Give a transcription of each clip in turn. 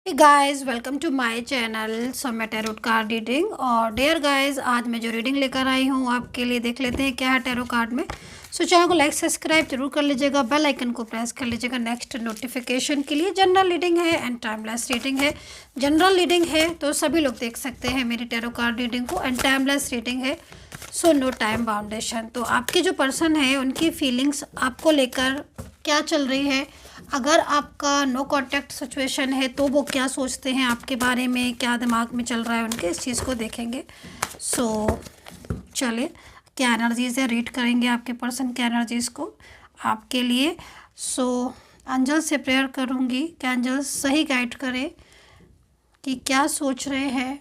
Hey guys, welcome to my channel. So मैं tarot card reading और dear guys, आज मैं जो रीडिंग लेकर आई हूँ आपके लिए, देख लेते हैं क्या है टैरो कार्ड में। सो चैनल को लाइक सब्सक्राइब जरूर कर लीजिएगा, बेल आइकन को प्रेस कर लीजिएगा नेक्स्ट नोटिफिकेशन के लिए। जनरल रीडिंग है एंड टाइमलेस रीडिंग है। जनरल रीडिंग है तो सभी लोग देख सकते हैं मेरी टैरो कार्ड रीडिंग को, एंड टाइमलेस रीडिंग है सो नो टाइम बाउंडेशन। तो आपके जो पर्सन है उनकी फीलिंग्स आपको लेकर क्या चल रही है, अगर आपका नो कांटेक्ट सिचुएशन है तो वो क्या सोचते हैं आपके बारे में, क्या दिमाग में चल रहा है उनके, इस चीज़ को देखेंगे। सो चलिए, क्या एनर्जीज है रीड करेंगे आपके पर्सन के एनर्जीज को आपके लिए। सो एंजल से प्रेयर करूँगी कि एंजल सही गाइड करे कि क्या सोच रहे हैं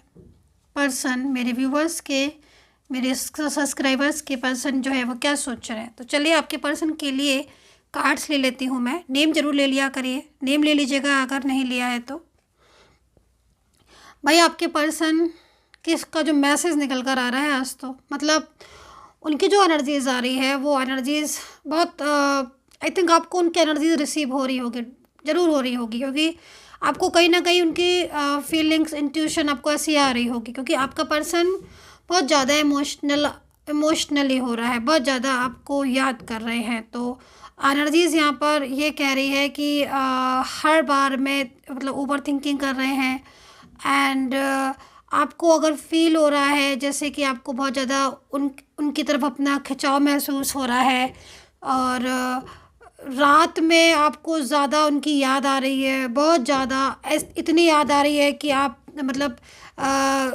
पर्सन, मेरे व्यूवर्स के, मेरे सब्सक्राइबर्स के पर्सन जो है वो क्या सोच रहे हैं। तो चलिए आपके पर्सन के लिए कार्ड्स ले लेती हूँ मैं। नेम जरूर ले लिया करिए, नेम ले लीजिएगा अगर नहीं लिया है तो। भाई आपके पर्सन किसका जो मैसेज निकल कर आ रहा है आज, तो मतलब उनकी जो एनर्जीज आ रही है वो एनर्जीज बहुत आई थिंक आपको उनकी एनर्जीज रिसीव हो रही होगी, ज़रूर हो रही होगी, क्योंकि आपको कहीं ना कहीं उनकी फीलिंग्स, इंट्यूशन आपको ऐसी आ रही होगी, क्योंकि आपका पर्सन बहुत ज़्यादा इमोशनली हो रहा है, बहुत ज़्यादा आपको याद कर रहे हैं। तो एनर्जीज़ यहाँ पर ये कह रही है कि हर बार में मतलब ओवर थिंकिंग कर रहे हैं, एंड आपको अगर फील हो रहा है जैसे कि आपको बहुत ज़्यादा उनकी तरफ अपना खिंचाव महसूस हो रहा है, और रात में आपको ज़्यादा उनकी याद आ रही है, बहुत ज़्यादा इतनी याद आ रही है कि आप मतलब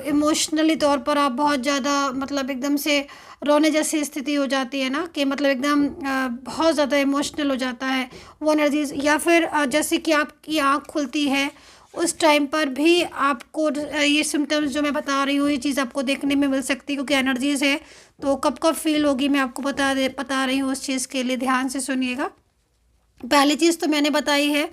इमोशनली तौर पर आप बहुत ज़्यादा मतलब एकदम से रोने जैसी स्थिति हो जाती है ना, कि मतलब एकदम बहुत ज़्यादा इमोशनल हो जाता है वो एनर्जीज। या फिर जैसे कि आपकी आँख खुलती है उस टाइम पर भी आपको ये सिम्टम्स जो मैं बता रही हूँ, ये चीज़ आपको देखने में मिल सकती है, क्योंकि एनर्जीज़ है तो कब कब फील होगी मैं आपको बता रही हूँ। उस चीज़ के लिए ध्यान से सुनिएगा। पहली चीज़ तो मैंने बताई है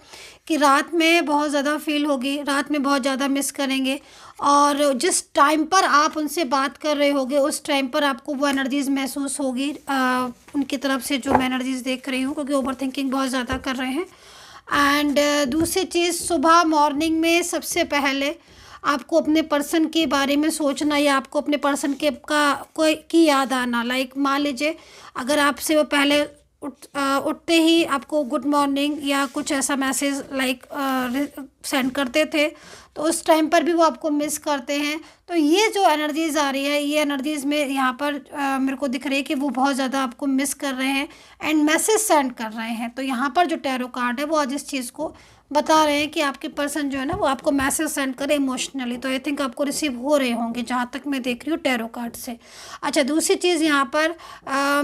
कि रात में बहुत ज़्यादा फील होगी, रात में बहुत ज़्यादा मिस करेंगे, और जिस टाइम पर आप उनसे बात कर रहे होगे उस टाइम पर आपको वो एनर्जीज़ महसूस होगी उनकी तरफ से, जो मैं एनर्जीज़ देख रही हूँ, क्योंकि ओवर थिंकिंग बहुत ज़्यादा कर रहे हैं। एंड दूसरी चीज़, सुबह मॉर्निंग में सबसे पहले आपको अपने पर्सन के बारे में सोचना, या आपको अपने पर्सन के का कोई की याद आना। लाइक मान लीजिए अगर आपसे वो पहले उठते ही आपको गुड मॉर्निंग या कुछ ऐसा मैसेज लाइक सेंड करते थे, तो उस टाइम पर भी वो आपको मिस करते हैं। तो ये जो एनर्जीज़ आ रही है, ये एनर्जीज़ में यहाँ पर मेरे को दिख रही है कि वो बहुत ज़्यादा आपको मिस कर रहे हैं एंड मैसेज सेंड कर रहे हैं। तो यहाँ पर जो टैरो कार्ड है वो आज इस चीज़ को बता रहे हैं कि आपके पर्सन जो है ना वो आपको मैसेज सेंड करे इमोशनली। तो आई थिंक आपको रिसीव हो रहे होंगे जहाँ तक मैं देख रही हूँ टैरो कार्ड से। अच्छा, दूसरी चीज़ यहाँ पर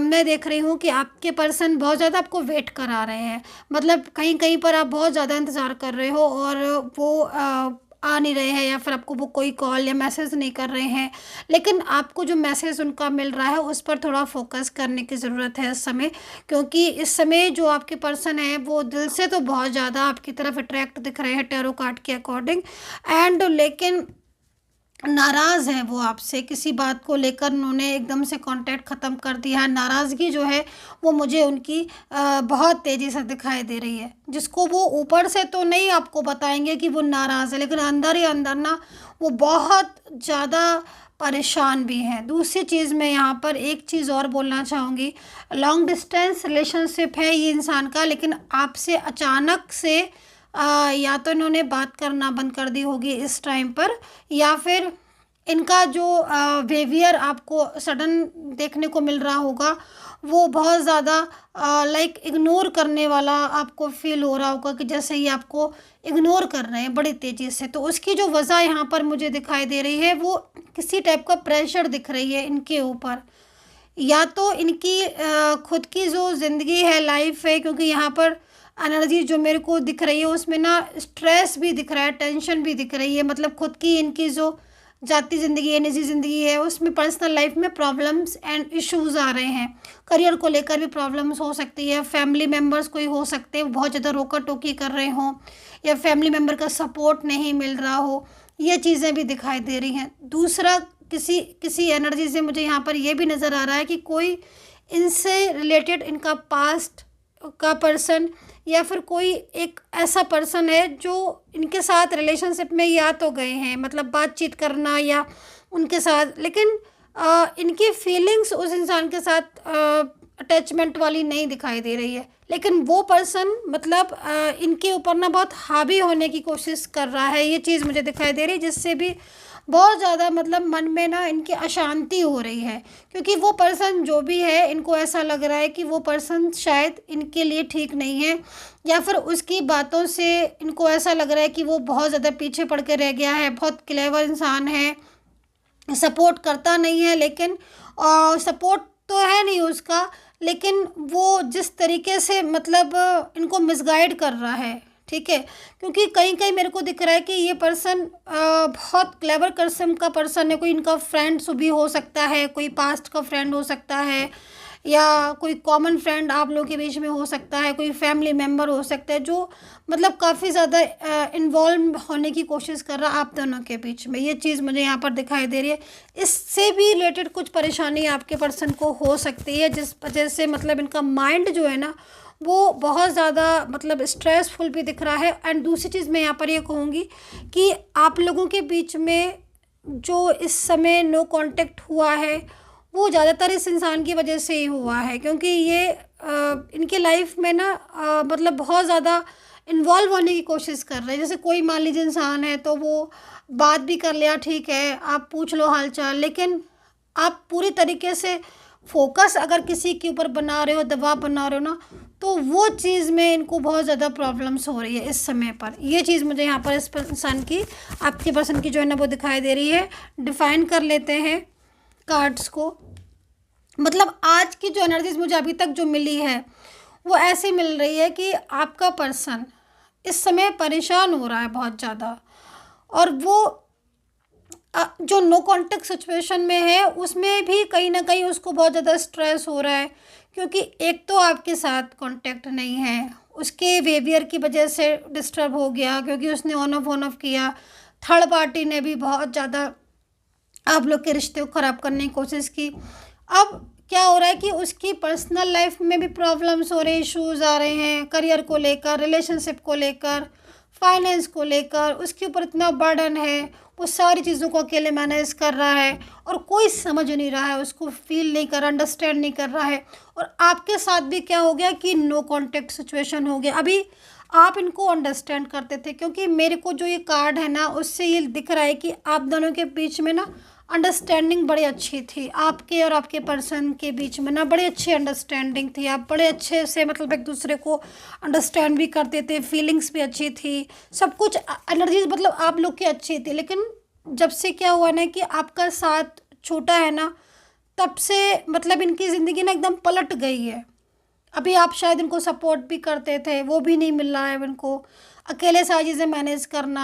मैं देख रही हूँ कि आपके पर्सन बहुत ज़्यादा आपको वेट करा रहे हैं, मतलब कहीं कहीं पर आप बहुत ज़्यादा इंतज़ार कर रहे हो और वो आ नहीं रहे हैं, या फिर आपको वो कोई कॉल या मैसेज नहीं कर रहे हैं। लेकिन आपको जो मैसेज उनका मिल रहा है उस पर थोड़ा फोकस करने की ज़रूरत है इस समय, क्योंकि इस समय जो आपके पर्सन है वो दिल से तो बहुत ज़्यादा आपकी तरफ अट्रैक्ट दिख रहे हैं टैरो कार्ड के अकॉर्डिंग, एंड लेकिन नाराज़ हैं वो आपसे किसी बात को लेकर। उन्होंने एकदम से कांटेक्ट ख़त्म कर दिया है। नाराज़गी जो है वो मुझे उनकी बहुत तेज़ी से दिखाई दे रही है, जिसको वो ऊपर से तो नहीं आपको बताएंगे कि वो नाराज़ है, लेकिन अंदर ही अंदर ना वो बहुत ज़्यादा परेशान भी हैं। दूसरी चीज़ मैं यहाँ पर एक चीज़ और बोलना चाहूँगी, लॉन्ग डिस्टेंस रिलेशनशिप है ये इंसान का, लेकिन आपसे अचानक से या तो इन्होंने बात करना बंद कर दी होगी इस टाइम पर, या फिर इनका जो बिहेवियर आपको सडन देखने को मिल रहा होगा वो बहुत ज़्यादा लाइक इग्नोर करने वाला आपको फील हो रहा होगा, कि जैसे ही आपको इग्नोर कर रहे हैं बड़ी तेज़ी से। तो उसकी जो वजह यहाँ पर मुझे दिखाई दे रही है वो किसी टाइप का प्रेशर दिख रही है इनके ऊपर, या तो इनकी खुद की जो ज़िंदगी है, लाइफ है, क्योंकि यहाँ पर एनर्जी जो मेरे को दिख रही है उसमें ना स्ट्रेस भी दिख रहा है, टेंशन भी दिख रही है, मतलब खुद की इनकी जो जाती ज़िंदगी है, निजी ज़िंदगी है, उसमें पर्सनल लाइफ में प्रॉब्लम्स एंड इश्यूज़ आ रहे हैं। करियर को लेकर भी प्रॉब्लम्स हो सकती है, फैमिली मेम्बर्स कोई हो सकते हैं बहुत ज़्यादा रोका टोकी कर रहे हों, या फैमिली मेम्बर का सपोर्ट नहीं मिल रहा हो, ये चीज़ें भी दिखाई दे रही हैं। दूसरा, किसी किसी एनर्जी से मुझे यहाँ पर ये भी नज़र आ रहा है कि कोई इनसे रिलेटेड इनका पास्ट का पर्सन या फिर कोई एक ऐसा पर्सन है जो इनके साथ रिलेशनशिप में या तो गए हैं, मतलब बातचीत करना या उनके साथ, लेकिन इनकी फीलिंग्स उस इंसान के साथ अटैचमेंट वाली नहीं दिखाई दे रही है। लेकिन वो पर्सन मतलब इनके ऊपर ना बहुत हावी होने की कोशिश कर रहा है, ये चीज़ मुझे दिखाई दे रही है, जिससे भी बहुत ज़्यादा मतलब मन में ना इनकी अशांति हो रही है। क्योंकि वो पर्सन जो भी है, इनको ऐसा लग रहा है कि वो पर्सन शायद इनके लिए ठीक नहीं है, या फिर उसकी बातों से इनको ऐसा लग रहा है कि वो बहुत ज़्यादा पीछे पड़ के रह गया है, बहुत क्लेवर इंसान है, सपोर्ट करता नहीं है, लेकिन सपोर्ट तो है नहीं उसका, लेकिन वो जिस तरीके से मतलब इनको मिसगाइड कर रहा है, ठीक है। क्योंकि कहीं कहीं मेरे को दिख रहा है कि ये पर्सन बहुत क्लेवर किस्म का पर्सन है। कोई इनका फ्रेंड्स भी हो सकता है, कोई पास्ट का फ्रेंड हो सकता है, या कोई कॉमन फ्रेंड आप लोगों के बीच में हो सकता है, कोई फैमिली मेम्बर हो सकता है जो मतलब काफ़ी ज़्यादा इन्वॉल्व होने की कोशिश कर रहा है आप दोनों के बीच में। ये चीज़ मुझे यहाँ पर दिखाई दे रही है। इससे भी रिलेटेड कुछ परेशानी आपके पर्सन को हो सकती है, जिस वजह से मतलब इनका माइंड जो है ना वो बहुत ज़्यादा मतलब स्ट्रेसफुल भी दिख रहा है। एंड दूसरी चीज़ मैं यहाँ पर ये कहूँगी कि आप लोगों के बीच में जो इस समय नो कांटेक्ट हुआ है वो ज़्यादातर इस इंसान की वजह से ही हुआ है, क्योंकि ये इनके लाइफ में ना मतलब बहुत ज़्यादा इन्वॉल्व होने की कोशिश कर रहे हैं। जैसे कोई मान लीजिए इंसान है तो वो बात भी कर लिया, ठीक है, आप पूछ लो हालचाल, लेकिन आप पूरी तरीके से फोकस अगर किसी के ऊपर बना रहे हो, दबाव बना रहे हो ना, तो वो चीज़ में इनको बहुत ज़्यादा प्रॉब्लम्स हो रही है इस समय पर। ये चीज़ मुझे यहाँ पर इस इंसान की, आपके पर्सन की जो है ना वो दिखाई दे रही है। डिफाइन कर लेते हैं कार्ड्स को। मतलब आज की जो एनर्जीज मुझे अभी तक जो मिली है वो ऐसी मिल रही है कि आपका पर्सन इस समय परेशान हो रहा है बहुत ज़्यादा, और वो जो नो कांटेक्ट सिचुएशन में है उसमें भी कहीं ना कहीं उसको बहुत ज़्यादा स्ट्रेस हो रहा है। क्योंकि एक तो आपके साथ कांटेक्ट नहीं है, उसके बिहेवियर की वजह से डिस्टर्ब हो गया क्योंकि उसने ऑन ऑफ किया। थर्ड पार्टी ने भी बहुत ज़्यादा आप लोग के रिश्ते को ख़राब करने की कोशिश की। अब क्या हो रहा है कि उसकी पर्सनल लाइफ में भी प्रॉब्लम्स हो रहे, इश्यूज़ आ रहे हैं, करियर को लेकर, रिलेशनशिप को लेकर, फाइनेंस को लेकर। उसके ऊपर इतना बर्डन है, वो सारी चीज़ों को अकेले मैनेज कर रहा है और कोई समझ नहीं रहा है, उसको फील नहीं कर रहा, अंडरस्टैंड नहीं कर रहा है। और आपके साथ भी क्या हो गया कि नो कांटेक्ट सिचुएशन हो गया। अभी आप इनको अंडरस्टैंड करते थे, क्योंकि मेरे को जो ये कार्ड है ना उससे ये दिख रहा है कि आप दोनों के बीच में ना अंडरस्टैंडिंग बड़ी अच्छी थी। आपके और आपके पर्सन के बीच में ना बड़ी अच्छी अंडरस्टैंडिंग थी। आप बड़े अच्छे से मतलब एक दूसरे को अंडरस्टैंड भी करते थे, फीलिंग्स भी अच्छी थी, सब कुछ एनर्जीज मतलब आप लोग की अच्छी थी। लेकिन जब से क्या हुआ ना कि आपका साथ छोटा है ना, तब से मतलब इनकी ज़िंदगी ना एकदम पलट गई है। अभी आप शायद इनको सपोर्ट भी करते थे, वो भी नहीं मिल रहा है इनको। अकेले सारी चीज़ें मैनेज करना,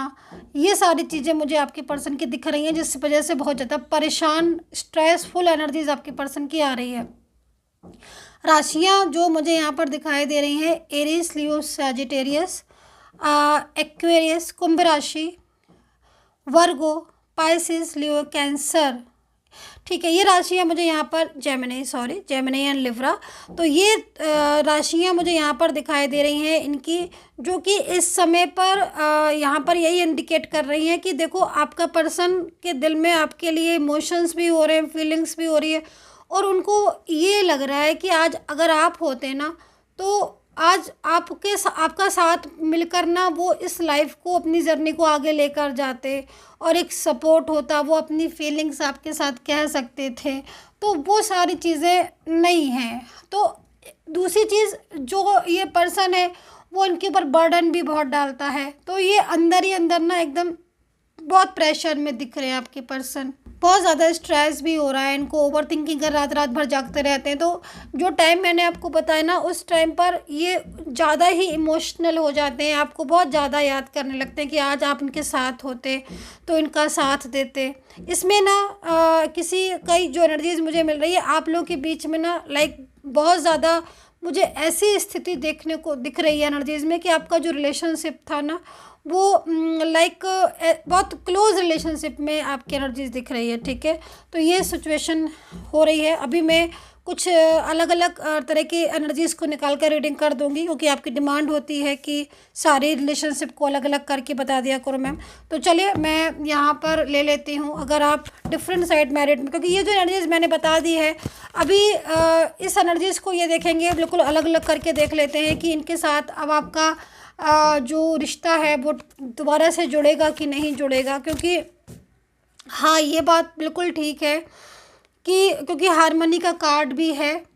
ये सारी चीज़ें मुझे आपके पर्सन की दिख रही हैं, जिस वजह से बहुत ज़्यादा परेशान, स्ट्रेसफुल एनर्जीज आपके पर्सन की आ रही है। राशियाँ जो मुझे यहाँ पर दिखाई दे रही हैं, एरीज, लियो, सैजिटेरियस, एक्वेरियस, कुंभ राशि, वर्गो, पाइसिस, लियो, कैंसर, ठीक है। ये राशियाँ मुझे यहाँ पर जेमिनी एंड लिब्रा, तो ये राशियाँ मुझे यहाँ पर दिखाई दे रही हैं इनकी, जो कि इस समय पर यहाँ पर यही इंडिकेट कर रही हैं कि देखो आपका पर्सन के दिल में आपके लिए इमोशंस भी हो रहे हैं, फीलिंग्स भी हो रही है, और उनको ये लग रहा है कि आज अगर आप होते ना तो आज आपका साथ मिलकर ना वो इस लाइफ को, अपनी जर्नी को आगे लेकर जाते और एक सपोर्ट होता, वो अपनी फीलिंग्स आपके साथ कह सकते थे। तो वो सारी चीज़ें नहीं हैं। तो दूसरी चीज़, जो ये पर्सन है वो इनके ऊपर बर्डन भी बहुत डालता है। तो ये अंदर ही अंदर ना एकदम बहुत प्रेशर में दिख रहे हैं आपके पर्सन। बहुत ज़्यादा स्ट्रेस भी हो रहा है इनको, ओवर थिंकिंग कर रात रात भर जागते रहते हैं। तो जो टाइम मैंने आपको बताया ना, उस टाइम पर ये ज़्यादा ही इमोशनल हो जाते हैं, आपको बहुत ज़्यादा याद करने लगते हैं कि आज आप इनके साथ होते तो इनका साथ देते। इसमें ना किसी कई जो एनर्जीज मुझे मिल रही है आप लोगों के बीच में ना, लाइक बहुत ज़्यादा मुझे ऐसी स्थिति देखने को दिख रही है एनर्जीज में कि आपका जो रिलेशनशिप था ना वो लाइक बहुत क्लोज रिलेशनशिप में आपकी एनर्जीज दिख रही है, ठीक है। तो ये सिचुएशन हो रही है। अभी मैं कुछ अलग अलग तरह की एनर्जीज़ को निकाल कर रीडिंग कर दूंगी, क्योंकि आपकी डिमांड होती है कि सारी रिलेशनशिप को अलग अलग करके बता दिया करो मैम। तो चलिए मैं यहाँ पर ले लेती हूँ। अगर आप डिफरेंट साइड मैरिड में, क्योंकि ये जो एनर्जीज़ मैंने बता दी है अभी, इस एनर्जीज़ को ये देखेंगे बिल्कुल अलग अलग करके देख लेते हैं कि इनके साथ अब आपका जो रिश्ता है वो दोबारा से जुड़ेगा कि नहीं जुड़ेगा। क्योंकि हाँ, ये बात बिल्कुल ठीक है कि क्योंकि हारमनी का कार्ड भी है,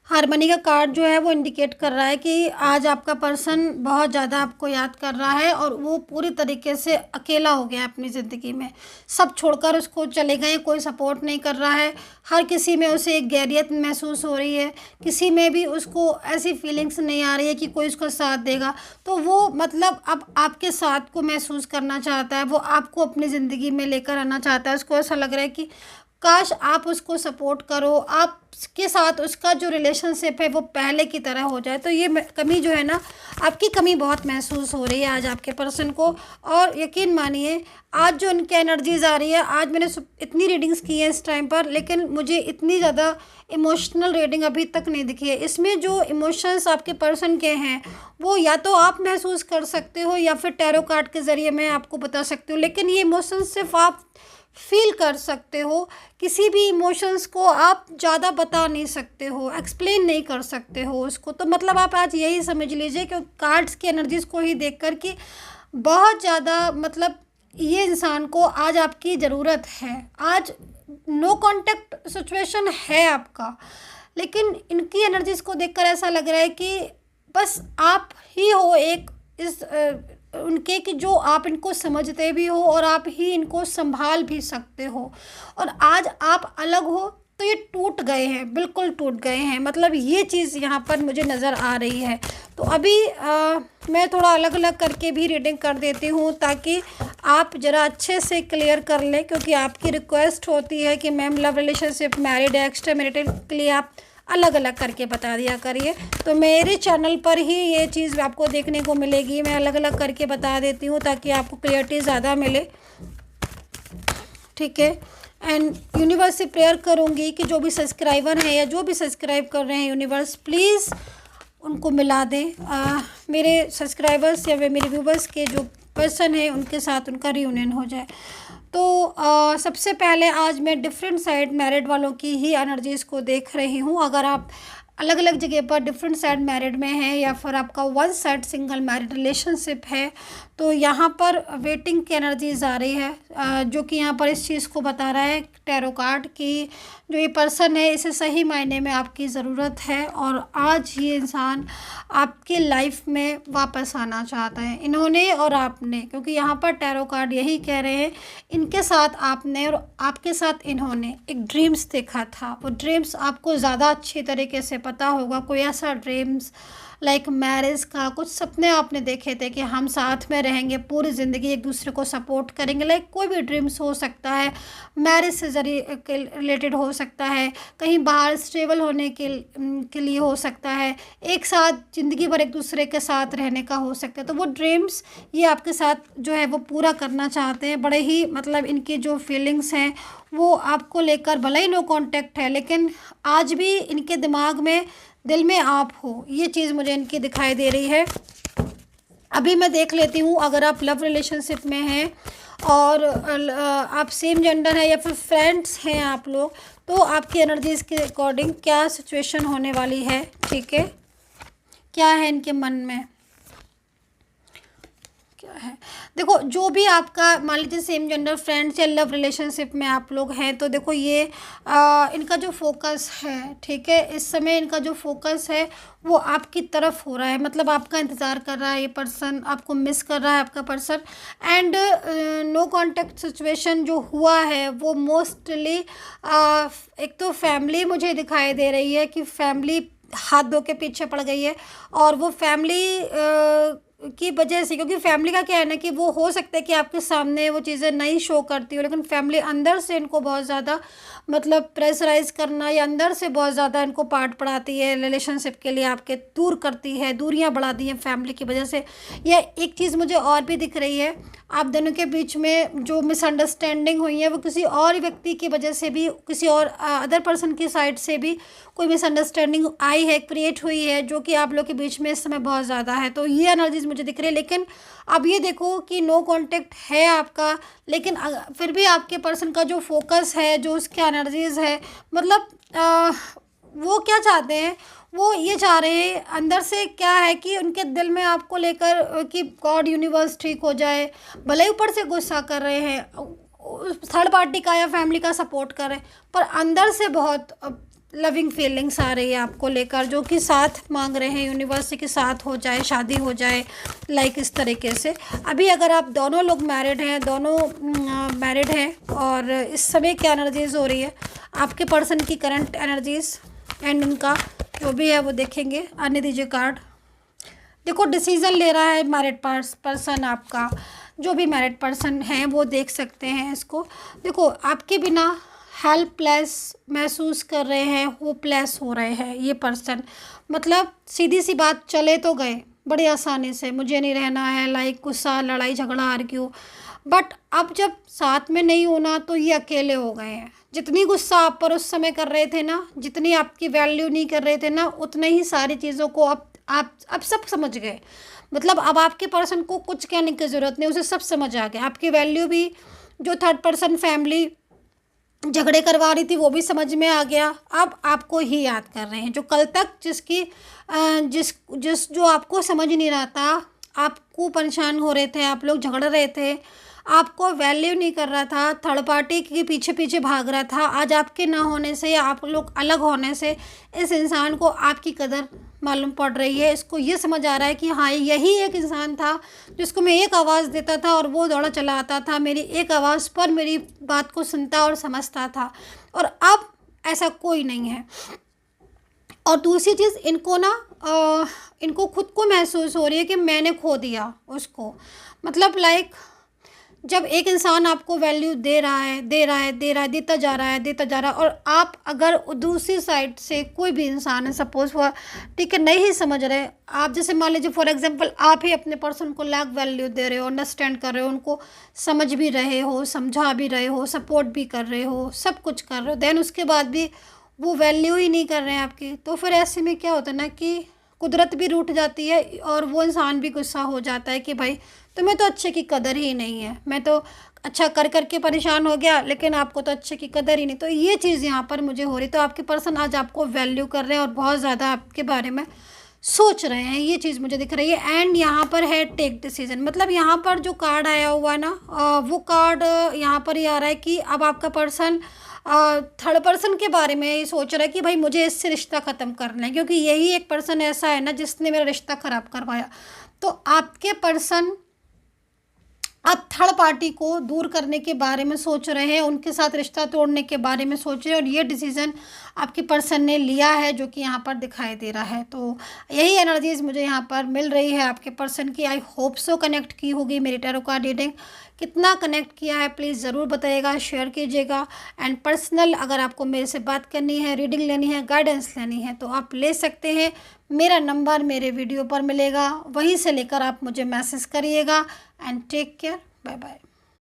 हारमनी का कार्ड जो है वो इंडिकेट कर रहा है कि आज आपका पर्सन बहुत ज़्यादा आपको याद कर रहा है और वो पूरी तरीके से अकेला हो गया है अपनी ज़िंदगी में। सब छोड़कर उसको चले गए, कोई सपोर्ट नहीं कर रहा है, हर किसी में उसे एक गैरियत महसूस हो रही है, किसी में भी उसको ऐसी फीलिंग्स नहीं आ रही है कि कोई उसका साथ देगा। तो वो मतलब अब आपके साथ को महसूस करना चाहता है, वो आपको अपनी ज़िंदगी में लेकर आना चाहता है। उसको ऐसा लग रहा है कि काश आप उसको सपोर्ट करो, आपके साथ उसका जो रिलेशनशिप है वो पहले की तरह हो जाए। तो ये कमी जो है ना, आपकी कमी बहुत महसूस हो रही है आज आपके पर्सन को। और यकीन मानिए आज जो उनकी एनर्जीज आ रही है, आज मैंने इतनी रीडिंग्स की है इस टाइम पर, लेकिन मुझे इतनी ज़्यादा इमोशनल रीडिंग अभी तक नहीं दिखी है। इसमें जो इमोशंस आपके पर्सन के हैं वो या तो आप महसूस कर सकते हो या फिर टैरो कार्ड के ज़रिए मैं आपको बता सकती हूँ, लेकिन ये इमोशंस सिर्फ आप फील कर सकते हो। किसी भी इमोशंस को आप ज़्यादा बता नहीं सकते हो, एक्सप्लेन नहीं कर सकते हो उसको। तो मतलब आप आज यही समझ लीजिए कि कार्ड्स की एनर्जीज़ को ही देखकर कि बहुत ज़्यादा मतलब ये इंसान को आज आपकी ज़रूरत है। आज नो कांटेक्ट सिचुएशन है आपका, लेकिन इनकी एनर्जीज़ को देखकर ऐसा लग रहा है कि बस आप ही हो एक इस उनके कि जो आप इनको समझते भी हो और आप ही इनको संभाल भी सकते हो। और आज आप अलग हो तो ये टूट गए हैं, बिल्कुल टूट गए हैं, मतलब ये चीज़ यहाँ पर मुझे नज़र आ रही है। तो अभी मैं थोड़ा अलग अलग करके भी रीडिंग कर देती हूँ ताकि आप ज़रा अच्छे से क्लियर कर लें, क्योंकि आपकी रिक्वेस्ट होती है कि ma'am love relationship, married, extra marital के लिए आप अलग अलग करके बता दिया करिए। तो मेरे चैनल पर ही ये चीज़ आपको देखने को मिलेगी, मैं अलग अलग करके बता देती हूँ ताकि आपको क्लियरिटी ज़्यादा मिले, ठीक है। एंड यूनिवर्स से प्रेयर करूँगी कि जो भी सब्सक्राइबर हैं या जो भी सब्सक्राइब कर रहे हैं, यूनिवर्स प्लीज़ उनको मिला दें, मेरे सब्सक्राइबर्स या मेरे व्यूवर्स के जो पर्सन है उनके साथ उनका रियूनियन हो जाए। तो सबसे पहले आज मैं डिफरेंट साइड मैरिड वालों की ही एनर्जीज़ को देख रही हूँ। अगर आप अलग अलग जगह पर डिफरेंट साइड मैरिड में हैं या फिर आपका one side single married relationship है, तो यहाँ पर वेटिंग की एनर्जीज आ रही है, जो कि यहाँ पर इस चीज़ को बता रहा है टैरो कार्ड की जो ये पर्सन है इसे सही मायने में आपकी ज़रूरत है और आज ये इंसान आपके लाइफ में वापस आना चाहता है, इन्होंने और आपने। क्योंकि यहाँ पर टैरो कार्ड यही कह रहे हैं, इनके साथ आपने और आपके साथ इन्होंने एक ड्रीम्स देखा था। वो ड्रीम्स आपको ज़्यादा अच्छी तरीके से पता होगा, कोई ऐसा ड्रीम्स लाइक मैरिज का, कुछ सपने आपने देखे थे कि हम साथ में रहेंगे पूरी ज़िंदगी, एक दूसरे को सपोर्ट करेंगे। लाइक कोई भी ड्रीम्स हो सकता है, मैरिज से जरिए के रिलेटेड हो सकता है, कहीं बाहर स्टेबल होने के लिए हो सकता है, एक साथ ज़िंदगी भर एक दूसरे के साथ रहने का हो सकता है। तो वो ड्रीम्स ये आपके साथ जो है वो पूरा करना चाहते हैं। बड़े ही मतलब इनकी जो फीलिंग्स हैं वो आपको लेकर, भले ही नो कांटेक्ट है, लेकिन आज भी इनके दिमाग में, दिल में आप हो, ये चीज़ मुझे इनकी दिखाई दे रही है। अभी मैं देख लेती हूँ अगर आप लव रिलेशनशिप में हैं और आप सेम जेंडर है या फिर फ्रेंड्स हैं आप लोग, तो आपकी एनर्जीज़ के अकॉर्डिंग क्या सिचुएशन होने वाली है, ठीक है, क्या है इनके मन में, क्या है। देखो जो भी आपका मान लीजिए सेम जेंडर फ्रेंड्स या लव रिलेशनशिप में आप लोग हैं, तो देखो ये इनका जो फोकस है, ठीक है, इस समय इनका जो फोकस है वो आपकी तरफ हो रहा है। मतलब आपका इंतज़ार कर रहा है ये पर्सन, आपको मिस कर रहा है आपका person. And no contact situation जो हुआ है वो मोस्टली एक तो फैमिली मुझे दिखाई दे रही है कि फैमिली हाथ धो के पीछे पड़ गई है, और वो फैमिली की वजह से, क्योंकि फैमिली का क्या है ना कि वो हो सकता है कि आपके सामने वो चीज़ें नहीं शो करती हो, लेकिन फैमिली अंदर से इनको बहुत ज़्यादा मतलब प्रेशराइज करना या अंदर से बहुत ज़्यादा इनको पार्ट पढ़ाती है, रिलेशनशिप के लिए आपके दूर करती है, दूरियां बढ़ाती हैं फैमिली की वजह से। यह एक चीज़ मुझे और भी दिख रही है, आप दोनों के बीच में जो मिसअंडरस्टैंडिंग हुई है वो किसी और व्यक्ति की वजह से भी, किसी और अदर पर्सन की साइड से भी कोई मिसअंडरस्टैंडिंग आई है, क्रिएट हुई है, जो कि आप लोग के बीच में इस समय बहुत ज़्यादा है। तो ये एनर्जीज मुझे दिख रही है। लेकिन अब ये देखो कि नो कांटेक्ट है आपका, लेकिन फिर भी आपके पर्सन का जो फोकस है, जो उसके एनर्जीज है, मतलब वो क्या चाहते हैं, वो ये चाह रहे हैं अंदर से, क्या है कि उनके दिल में आपको लेकर कि गॉड यूनिवर्स ठीक हो जाए। भले ही ऊपर से गुस्सा कर रहे हैं, थर्ड पार्टी का या फैमिली का सपोर्ट कर रहे हैं, पर अंदर से बहुत लविंग फीलिंग्स आ रही है आपको लेकर, जो कि साथ मांग रहे हैं यूनिवर्स से कि साथ हो जाए, शादी हो जाए, लाइक इस तरीके से। अभी अगर आप दोनों लोग मैरिड हैं, दोनों मैरिड हैं, और इस समय क्या एनर्जीज हो रही है आपके पर्सन की, करंट एनर्जीज एंड उनका जो भी है वो देखेंगे। आने दीजिए कार्ड। देखो डिसीज़न ले रहा है मैरिड पर्सन आपका, जो भी मैरिड पर्सन है वो देख सकते हैं इसको। देखो आपके बिना हेल्पलेस महसूस कर रहे हैं, होपलेस हो रहे हैं ये पर्सन। मतलब सीधी सी बात, चले तो गए बड़ी आसानी से, मुझे नहीं रहना है, लाइक गुस्सा, लड़ाई झगड़ा, आर्ग्यू, बट अब जब साथ में नहीं होना तो ये अकेले हो गए हैं। जितनी गुस्सा आप पर उस समय कर रहे थे ना, जितनी आपकी वैल्यू नहीं कर रहे थे ना, उतने ही सारी चीज़ों को आप सब समझ गए। मतलब अब आपके पर्सन को कुछ कहने की ज़रूरत नहीं, उसे सब समझ आ गया। आपकी वैल्यू भी, जो थर्ड पर्सन फैमिली झगड़े करवा रही थी, वो भी समझ में आ गया। अब आपको ही याद कर रहे हैं, जो कल तक जो आपको समझ नहीं रहा था, आपको परेशान हो रहे थे, आप लोग झगड़ रहे थे, आपको वैल्यू नहीं कर रहा था, थर्ड पार्टी के पीछे पीछे भाग रहा था, आज आपके ना होने से या आप लोग अलग होने से इस इंसान को आपकी कदर मालूम पड़ रही है। इसको ये समझ आ रहा है कि हाँ, यही एक इंसान था जिसको मैं एक आवाज़ देता था और वो दौड़ा चला आता था, मेरी एक आवाज़ पर मेरी बात को सुनता और समझता था, और अब ऐसा कोई नहीं है। और दूसरी चीज़, इनको खुद को महसूस हो रही है कि मैंने खो दिया उसको। मतलब लाइक जब एक इंसान आपको वैल्यू देता जा रहा है, और आप अगर दूसरी साइड से कोई भी इंसान है, सपोज हुआ, ठीक है, नहीं समझ रहे आप, जैसे मान लीजिए फॉर एग्जांपल आप ही अपने पर्सन को लाख वैल्यू दे रहे हो, अंडरस्टैंड कर रहे हो, उनको समझ भी रहे हो, समझा भी रहे हो, सपोर्ट भी कर रहे हो, सब कुछ कर रहे हो, देन उसके बाद भी वो वैल्यू ही नहीं कर रहे हैं आपकी, तो फिर ऐसे में क्या होता है ना कि कुदरत भी रूठ जाती है और वो इंसान भी गुस्सा हो जाता है कि भाई तुम्हें तो अच्छे की कदर ही नहीं है, मैं तो अच्छा कर करके परेशान हो गया, लेकिन आपको तो अच्छे की कदर ही नहीं। तो ये चीज़ यहाँ पर मुझे हो रही। तो आपके पर्सन आज आपको वैल्यू कर रहे हैं और बहुत ज़्यादा आपके बारे में सोच रहे हैं, ये चीज़ मुझे दिख रही है। एंड यहाँ पर है टेक डिसीजन। मतलब यहाँ पर जो कार्ड आया हुआ है ना, वो कार्ड यहाँ पर ये आ रहा है कि अब आपका पर्सन थर्ड पर्सन के बारे में ये सोच रहा है कि भाई मुझे इससे रिश्ता ख़त्म करना है, क्योंकि यही एक पर्सन ऐसा है ना जिसने मेरा रिश्ता ख़राब करवाया। तो आपके पर्सन आप थर्ड पार्टी को दूर करने के बारे में सोच रहे हैं, उनके साथ रिश्ता तोड़ने के बारे में सोच रहे हैं, और ये डिसीज़न आपके पर्सन ने लिया है, जो कि यहाँ पर दिखाई दे रहा है। तो यही एनर्जीज मुझे यहाँ पर मिल रही है आपके पर्सन की। आई होप सो कनेक्ट की होगी मेरी टैरो कार्ड रीडिंग। कितना कनेक्ट किया है प्लीज़ ज़रूर बताइएगा, शेयर कीजिएगा। एंड पर्सनल अगर आपको मेरे से बात करनी है, रीडिंग लेनी है, गाइडेंस लेनी है, तो आप ले सकते हैं। मेरा नंबर मेरे वीडियो पर मिलेगा, वहीं से लेकर आप मुझे मैसेज करिएगा। And take care, bye bye.